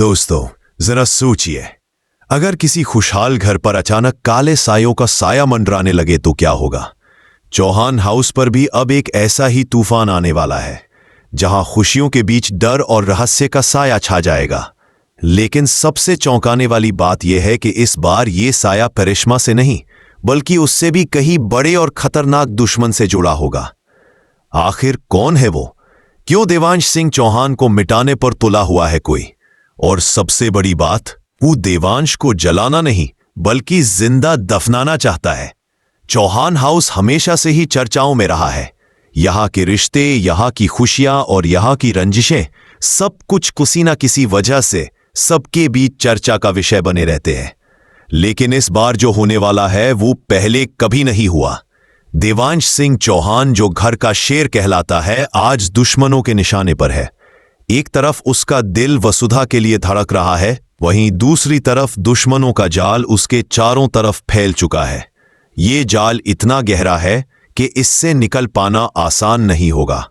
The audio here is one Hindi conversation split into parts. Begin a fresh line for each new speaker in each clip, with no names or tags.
दोस्तों, जरा सोचिए, अगर किसी खुशहाल घर पर अचानक काले सायों का साया मंडराने लगे तो क्या होगा। चौहान हाउस पर भी अब एक ऐसा ही तूफान आने वाला है, जहां खुशियों के बीच डर और रहस्य का साया छा जाएगा। लेकिन सबसे चौंकाने वाली बात यह है कि इस बार ये साया करिश्मा से नहीं, बल्कि उससे भी कहीं बड़े और खतरनाक दुश्मन से जुड़ा होगा। आखिर कौन है वो? क्यों देवांश सिंह चौहान को मिटाने पर तुला हुआ है कोई? और सबसे बड़ी बात, वो देवांश को जलाना नहीं बल्कि जिंदा दफनाना चाहता है। चौहान हाउस हमेशा से ही चर्चाओं में रहा है। यहां के रिश्ते, यहां की खुशियां और यहां की रंजिशें, सब कुछ किसी न किसी वजह से सबके बीच चर्चा का विषय बने रहते हैं। लेकिन इस बार जो होने वाला है वो पहले कभी नहीं हुआ। देवांश सिंह चौहान, जो घर का शेर कहलाता है, आज दुश्मनों के निशाने पर है। एक तरफ उसका दिल वसुधा के लिए धड़क रहा है, वहीं दूसरी तरफ दुश्मनों का जाल उसके चारों तरफ फैल चुका है। ये जाल इतना गहरा है कि इससे निकल पाना आसान नहीं होगा।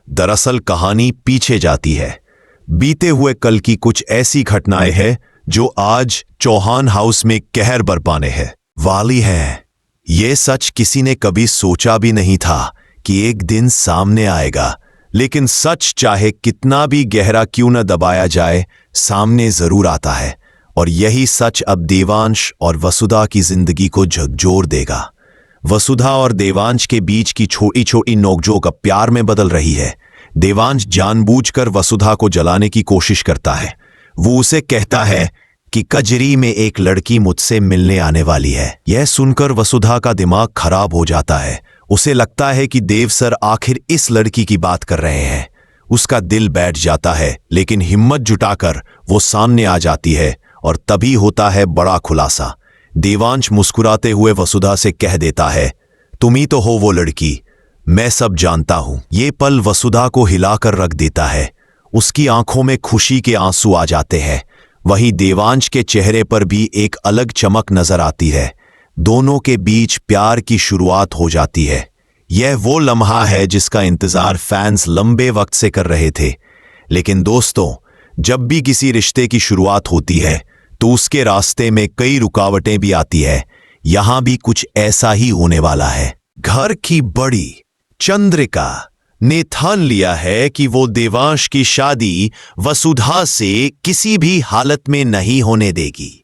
दरअसल कहानी पीछे जाती है, बीते हुए कल की कुछ ऐसी घटनाएं हैं जो आज चौहान हाउस में कहर बरपाने हैं वाली हैं। ये सच किसी ने कभी सोचा भी नहीं था कि एक दिन सामने आएगा, लेकिन सच चाहे कितना भी गहरा क्यों न दबाया जाए, सामने जरूर आता है। और यही सच अब देवांश और वसुधा की जिंदगी को झकझोर देगा। वसुधा और देवांश के बीच की छोटी छोटी नोकझोंक अब प्यार में बदल रही है। देवांश जानबूझकर वसुधा को जलाने की कोशिश करता है। वो उसे कहता है कि कजरी में एक लड़की मुझसे मिलने आने वाली है। यह सुनकर वसुधा का दिमाग खराब हो जाता है। उसे लगता है कि देव सर आखिर इस लड़की की बात कर रहे हैं। उसका दिल बैठ जाता है, लेकिन हिम्मत जुटाकर वो सामने आ जाती है और तभी होता है बड़ा खुलासा। देवांश मुस्कुराते हुए वसुधा से कह देता है, तुम ही तो हो वो लड़की, मैं सब जानता हूं। ये पल वसुधा को हिलाकर रख देता है। उसकी आंखों में खुशी के आंसू आ जाते हैं। वहीं देवांश के चेहरे पर भी एक अलग चमक नजर आती है। दोनों के बीच प्यार की शुरुआत हो जाती है। यह वो लम्हा है जिसका इंतजार फैंस लंबे वक्त से कर रहे थे। लेकिन दोस्तों, जब भी किसी रिश्ते की शुरुआत होती है तो उसके रास्ते में कई रुकावटें भी आती है। यहां भी कुछ ऐसा ही होने वाला है। घर की बड़ी चंद्रिका ने ठान लिया है कि वो देवांश की शादी वसुधा से किसी भी हालत में नहीं होने देगी।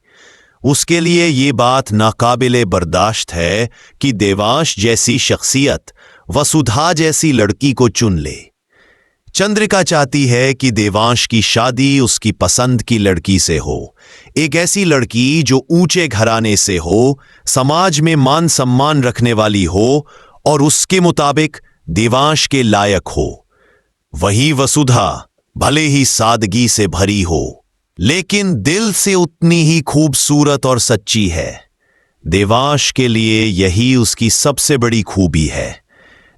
उसके लिए ये बात नाकाबिले बर्दाश्त है कि देवांश जैसी शख्सियत वसुधा जैसी लड़की को चुन ले। चंद्रिका चाहती है कि देवांश की शादी उसकी पसंद की लड़की से हो, एक ऐसी लड़की जो ऊंचे घराने से हो, समाज में मान सम्मान रखने वाली हो और उसके मुताबिक देवांश के लायक हो। वही वसुधा भले ही सादगी से भरी हो, लेकिन दिल से उतनी ही खूबसूरत और सच्ची है। देवांश के लिए यही उसकी सबसे बड़ी खूबी है।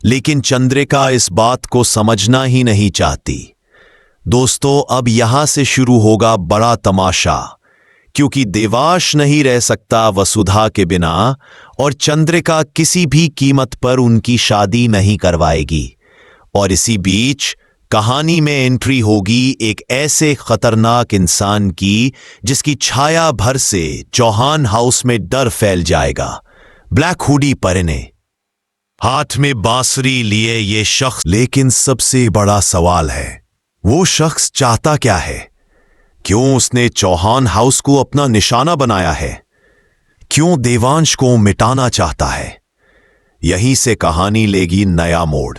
लेकिन चंद्रिका इस बात को समझना ही नहीं चाहती। दोस्तों, अब यहां से शुरू होगा बड़ा तमाशा, क्योंकि देवांश नहीं रह सकता वसुधा के बिना और चंद्रिका किसी भी कीमत पर उनकी शादी नहीं करवाएगी। और इसी बीच कहानी में एंट्री होगी एक ऐसे खतरनाक इंसान की जिसकी छाया भर से चौहान हाउस में डर फैल जाएगा। ब्लैक हुडी पहने, हाथ में बांसुरी लिए ये शख्स। लेकिन सबसे बड़ा सवाल है, वो शख्स चाहता क्या है? क्यों उसने चौहान हाउस को अपना निशाना बनाया है? क्यों देवांश को मिटाना चाहता है? यहीं से कहानी लेगी नया मोड़,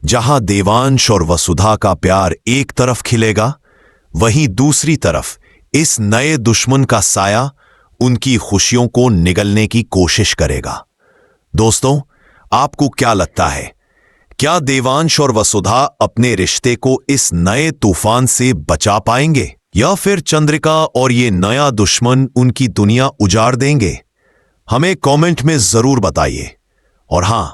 जहां देवांश और वसुधा का प्यार एक तरफ खिलेगा, वहीं दूसरी तरफ इस नए दुश्मन का साया उनकी खुशियों को निगलने की कोशिश करेगा। दोस्तों, आपको क्या लगता है? क्या देवांश और वसुधा अपने रिश्ते को इस नए तूफान से बचा पाएंगे, या फिर चंद्रिका और ये नया दुश्मन उनकी दुनिया उजाड़ देंगे? हमें कमेंट में जरूर बताइए। और हां,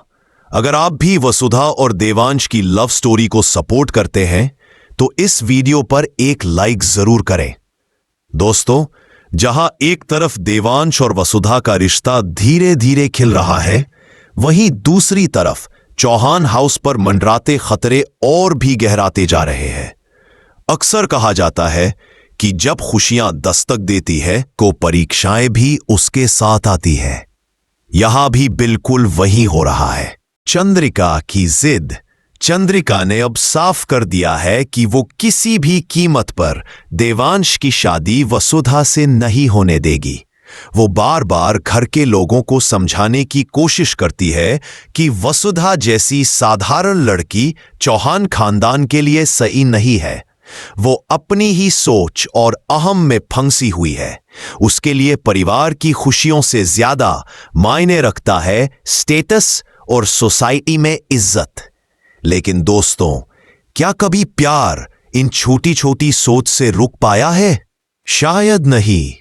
अगर आप भी वसुधा और देवांश की लव स्टोरी को सपोर्ट करते हैं तो इस वीडियो पर एक लाइक जरूर करें। दोस्तों, जहां एक तरफ देवांश और वसुधा का रिश्ता धीरे धीरे खिल रहा है, वहीं दूसरी तरफ चौहान हाउस पर मंडराते खतरे और भी गहराते जा रहे हैं। अक्सर कहा जाता है कि जब खुशियां दस्तक देती है तो परीक्षाएं भी उसके साथ आती है। यहां भी बिल्कुल वही हो रहा है। चंद्रिका की जिद। चंद्रिका ने अब साफ कर दिया है कि वो किसी भी कीमत पर देवांश की शादी वसुधा से नहीं होने देगी। वो बार बार घर के लोगों को समझाने की कोशिश करती है कि वसुधा जैसी साधारण लड़की चौहान खानदान के लिए सही नहीं है। वो अपनी ही सोच और अहम में फंसी हुई है। उसके लिए परिवार की खुशियों से ज्यादा मायने रखता है स्टेटस और सोसाइटी में इज्जत। लेकिन दोस्तों, क्या कभी प्यार इन छोटी छोटी सोच से रुक पाया है? शायद नहीं।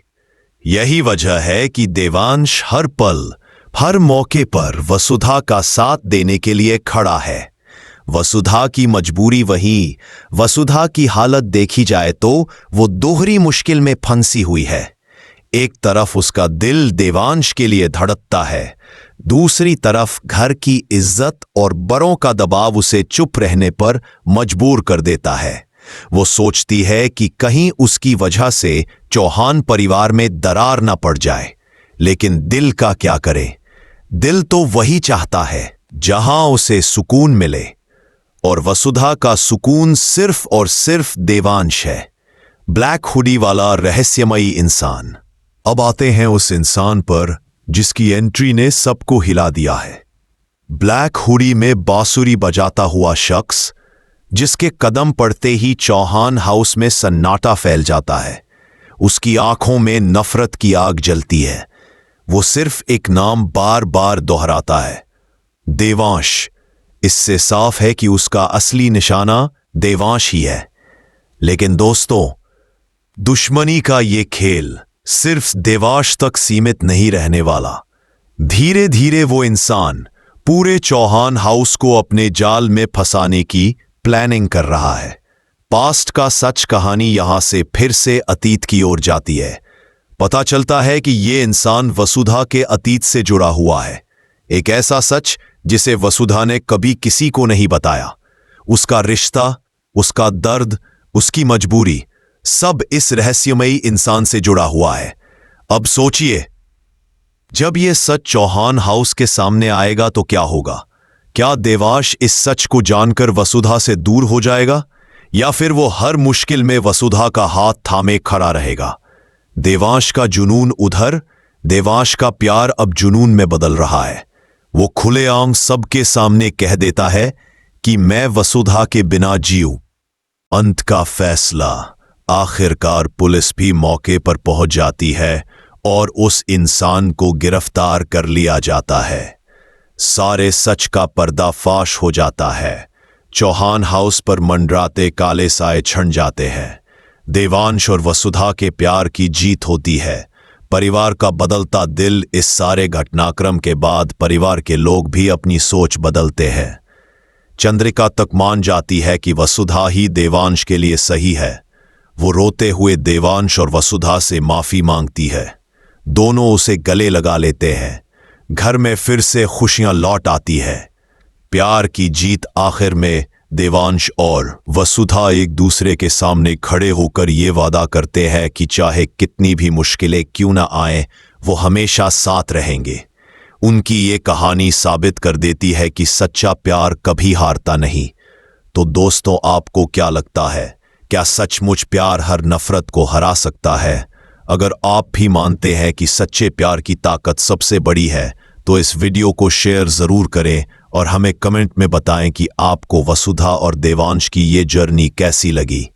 यही वजह है कि देवांश हर पल, हर मौके पर वसुधा का साथ देने के लिए खड़ा है। वसुधा की मजबूरी वही, वसुधा की हालत देखी जाए तो वो दोहरी मुश्किल में फंसी हुई है। एक तरफ उसका दिल देवांश के लिए धड़कता है, दूसरी तरफ घर की इज्जत और बड़ों का दबाव उसे चुप रहने पर मजबूर कर देता है। वो सोचती है कि कहीं उसकी वजह से चौहान परिवार में दरार न पड़ जाए। लेकिन दिल का क्या करे? दिल तो वही चाहता है जहां उसे सुकून मिले, और वसुधा का सुकून सिर्फ और सिर्फ देवांश है, ब्लैक हुडी वाला रहस्यमयी इंसान। अब आते हैं उस इंसान पर जिसकी एंट्री ने सबको हिला दिया है। ब्लैक हुडी में बांसुरी बजाता हुआ शख्स, जिसके कदम पड़ते ही चौहान हाउस में सन्नाटा फैल जाता है। उसकी आंखों में नफरत की आग जलती है। वो सिर्फ एक नाम बार बार दोहराता है, देवांश। इससे साफ है कि उसका असली निशाना देवांश ही है। लेकिन दोस्तों, दुश्मनी का ये खेल सिर्फ देवांश तक सीमित नहीं रहने वाला। धीरे धीरे वो इंसान पूरे चौहान हाउस को अपने जाल में फंसाने की प्लानिंग कर रहा है। पास्ट का सच कहानी यहां से फिर से अतीत की ओर जाती है। पता चलता है कि ये इंसान वसुधा के अतीत से जुड़ा हुआ है। एक ऐसा सच जिसे वसुधा ने कभी किसी को नहीं बताया। उसका रिश्ता, उसका दर्द, उसकी मजबूरी, सब इस रहस्यमयी इंसान से जुड़ा हुआ है। अब सोचिए, जब यह सच चौहान हाउस के सामने आएगा तो क्या होगा? क्या देवांश इस सच को जानकर वसुधा से दूर हो जाएगा, या फिर वो हर मुश्किल में वसुधा का हाथ थामे खड़ा रहेगा? देवांश का जुनून उधर, देवांश का प्यार अब जुनून में बदल रहा है। वो खुलेआम सबके सामने कह देता है कि मैं वसुधा के बिना जीऊं। अंत का फैसला। आखिरकार पुलिस भी मौके पर पहुंच जाती है और उस इंसान को गिरफ्तार कर लिया जाता है। सारे सच का पर्दाफाश हो जाता है। चौहान हाउस पर मंडराते काले साए छन जाते हैं। देवांश और वसुधा के प्यार की जीत होती है। परिवार का बदलता दिल। इस सारे घटनाक्रम के बाद परिवार के लोग भी अपनी सोच बदलते हैं। चंद्रिका तक मान जाती है कि वसुधा ही देवांश के लिए सही है। वो रोते हुए देवांश और वसुधा से माफी मांगती है। दोनों उसे गले लगा लेते हैं। घर में फिर से खुशियां लौट आती है। प्यार की जीत। आखिर में देवांश और वसुधा एक दूसरे के सामने खड़े होकर ये वादा करते हैं कि चाहे कितनी भी मुश्किलें क्यों ना आए, वो हमेशा साथ रहेंगे। उनकी ये कहानी साबित कर देती है कि सच्चा प्यार कभी हारता नहीं। तो दोस्तों, आपको क्या लगता है? क्या सचमुच प्यार हर नफरत को हरा सकता है? अगर आप भी मानते हैं कि सच्चे प्यार की ताकत सबसे बड़ी है, तो इस वीडियो को शेयर जरूर करें और हमें कमेंट में बताएं कि आपको वसुधा और देवांश की ये जर्नी कैसी लगी।